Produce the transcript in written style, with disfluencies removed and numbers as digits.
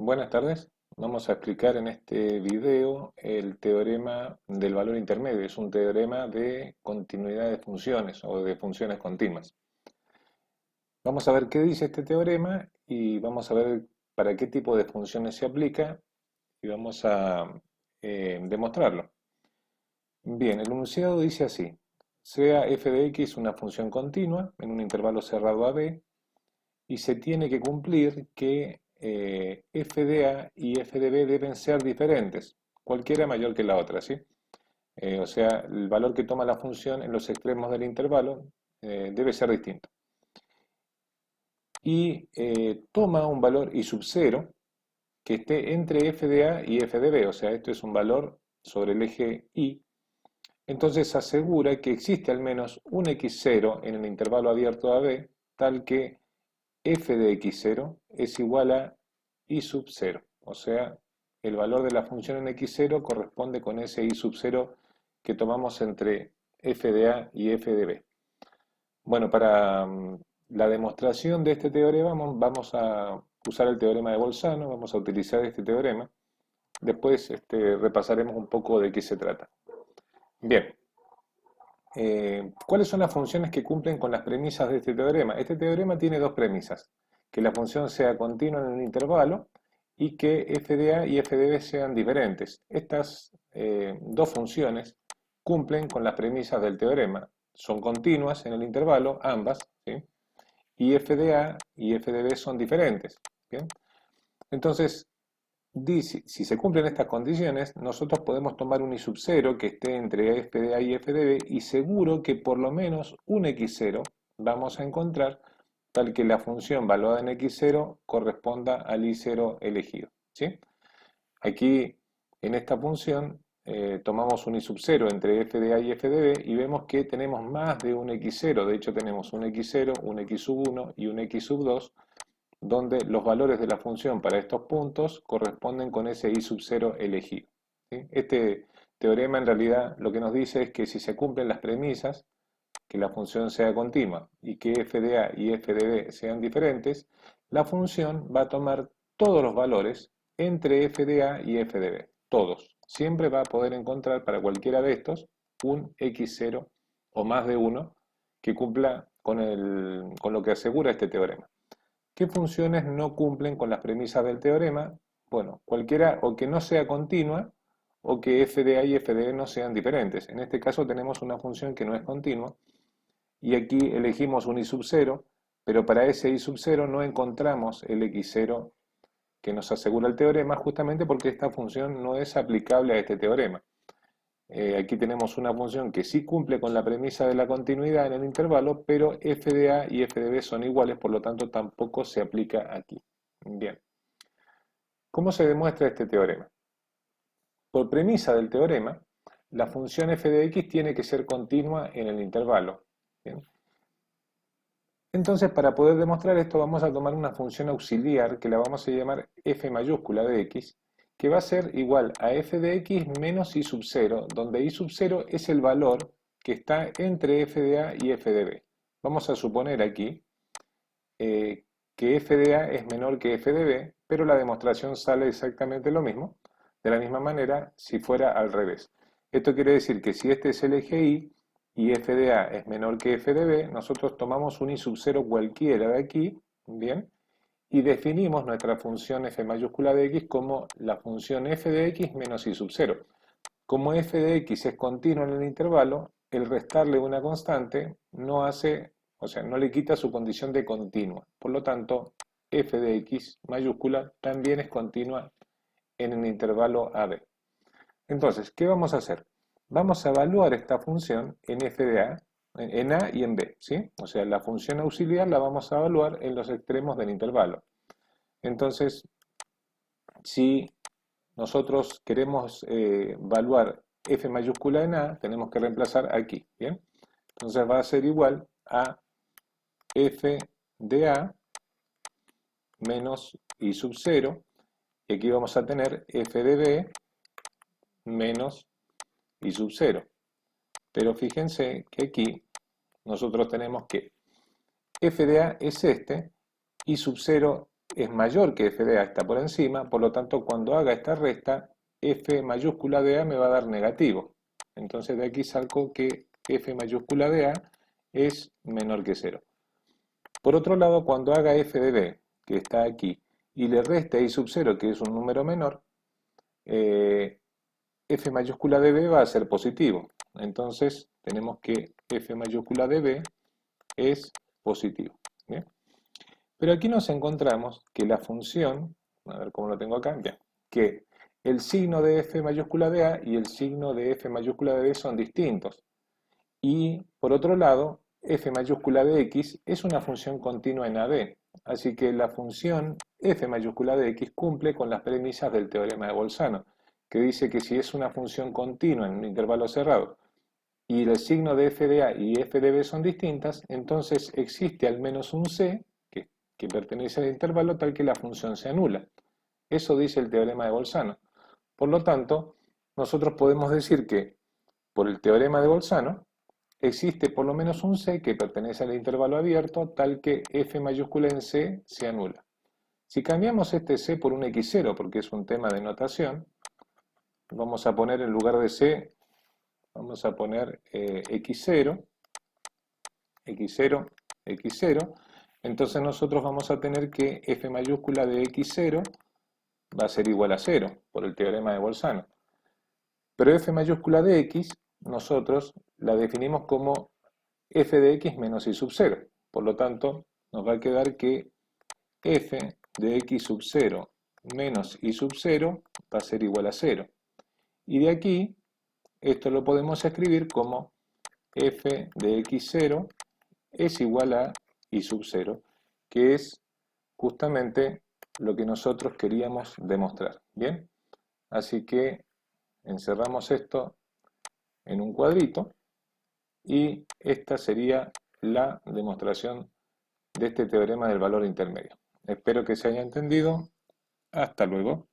Buenas tardes. Vamos a explicar en este video el teorema del valor intermedio. Es un teorema de continuidad de funciones o de funciones continuas. Vamos a ver qué dice este teorema y vamos a ver para qué tipo de funciones se aplica y vamos a demostrarlo. Bien, el enunciado dice así. Sea f de x una función continua en un intervalo cerrado a b y se tiene que cumplir que f de a y f de b deben ser diferentes, cualquiera mayor que la otra, ¿sí? O sea, el valor que toma la función en los extremos del intervalo debe ser distinto. Y toma un valor i sub 0 que esté entre f de a y f de b, o sea, esto es un valor sobre el eje y. Entonces asegura que existe al menos un x0 en el intervalo abierto a b, tal que f de x0 es igual a i sub 0, o sea, el valor de la función en x0 corresponde con ese i sub 0 que tomamos entre f de a y f de b. Bueno, para la demostración de este teorema vamos a usar el teorema de Bolzano, vamos a utilizar este teorema. Después repasaremos un poco de qué se trata. Bien, ¿cuáles son las funciones que cumplen con las premisas de este teorema? Este teorema tiene dos premisas: que la función sea continua en un intervalo y que f de a y f de b sean diferentes. Estas dos funciones cumplen con las premisas del teorema. Son continuas en el intervalo, ambas, ¿sí? Y f de a y f de b son diferentes, ¿bien? Entonces, si se cumplen estas condiciones, nosotros podemos tomar un i sub 0 que esté entre f de a y f de b y seguro que por lo menos un x0 vamos a encontrar tal que la función valuada en x0 corresponda al i0 elegido, ¿sí? Aquí, en esta función, tomamos un i sub 0 entre f de a y f de b y vemos que tenemos más de un x0. De hecho, tenemos un x0, un x sub 1 y un x sub 2, donde los valores de la función para estos puntos corresponden con ese i sub 0 elegido, ¿sí? Este teorema en realidad lo que nos dice es que si se cumplen las premisas, que la función sea continua y que f de a y f de b sean diferentes, la función va a tomar todos los valores entre f de a y f de b, todos. Siempre va a poder encontrar para cualquiera de estos un x0 o más de uno que cumpla con lo que asegura este teorema. ¿Qué funciones no cumplen con las premisas del teorema? Bueno, cualquiera o que no sea continua o que f de a y f de b no sean diferentes. En este caso tenemos una función que no es continua y aquí elegimos un i sub 0, pero para ese i sub 0 no encontramos el x0 que nos asegura el teorema, justamente porque esta función no es aplicable a este teorema. Aquí tenemos una función que sí cumple con la premisa de la continuidad en el intervalo, pero f de a y f de b son iguales, por lo tanto tampoco se aplica aquí. Bien, ¿cómo se demuestra este teorema? Por premisa del teorema, la función f de x tiene que ser continua en el intervalo. ¿Bien? Entonces, para poder demostrar esto, vamos a tomar una función auxiliar que la vamos a llamar f mayúscula de x, que va a ser igual a f de x menos i sub 0, donde i sub 0 es el valor que está entre f de a y f de b. Vamos a suponer aquí que f de a es menor que f de b, pero la demostración sale exactamente lo mismo, de la misma manera si fuera al revés. Esto quiere decir que si este es el eje y f de a es menor que f de b, nosotros tomamos un i sub 0 cualquiera de aquí, ¿bien? Y definimos nuestra función f mayúscula de x como la función f de x menos i sub 0. Como f de x es continuo en el intervalo, el restarle una constante no hace, o sea, no le quita su condición de continua. Por lo tanto, f de x mayúscula también es continua en el intervalo AB. Entonces, ¿qué vamos a hacer? Vamos a evaluar esta función en f de a, en a y en b, ¿sí? O sea, la función auxiliar la vamos a evaluar en los extremos del intervalo. Entonces, si nosotros queremos evaluar f mayúscula en a, tenemos que reemplazar aquí, ¿bien? Entonces va a ser igual a f de a menos i sub 0, y aquí vamos a tener f de b menos i sub 0. Pero fíjense que aquí nosotros tenemos que f de a es este, i sub 0 es mayor que f de a, está por encima, por lo tanto cuando haga esta resta, f mayúscula de a me va a dar negativo. Entonces de aquí saco que f mayúscula de a es menor que 0. Por otro lado, cuando haga f de b, que está aquí, y le reste i sub 0, que es un número menor, f mayúscula de b va a ser positivo. Entonces tenemos que f mayúscula de b es positivo. ¿Bien? Pero aquí nos encontramos que la función, a ver cómo lo tengo acá, bien, que el signo de f mayúscula de a y el signo de f mayúscula de b son distintos. Y por otro lado, f mayúscula de x es una función continua en AB. Así que la función f mayúscula de x cumple con las premisas del teorema de Bolzano, que dice que si es una función continua en un intervalo cerrado y el signo de f de a y f de b son distintas, entonces existe al menos un c que pertenece al intervalo tal que la función se anula. Eso dice el teorema de Bolzano. Por lo tanto, nosotros podemos decir que por el teorema de Bolzano existe por lo menos un c que pertenece al intervalo abierto tal que f mayúscula en c se anula. Si cambiamos este c por un x0, porque es un tema de notación, vamos a poner en lugar de c, vamos a poner x0, x0, x0, entonces nosotros vamos a tener que f mayúscula de x0 va a ser igual a 0, por el teorema de Bolzano. Pero f mayúscula de x, nosotros la definimos como f de x menos y sub 0. Por lo tanto, nos va a quedar que f de x sub 0 menos y sub 0 va a ser igual a 0. Y de aquí, esto lo podemos escribir como f de x0 es igual a y sub 0, que es justamente lo que nosotros queríamos demostrar. ¿Bien? Así que encerramos esto en un cuadrito y esta sería la demostración de este teorema del valor intermedio. Espero que se haya entendido. Hasta luego.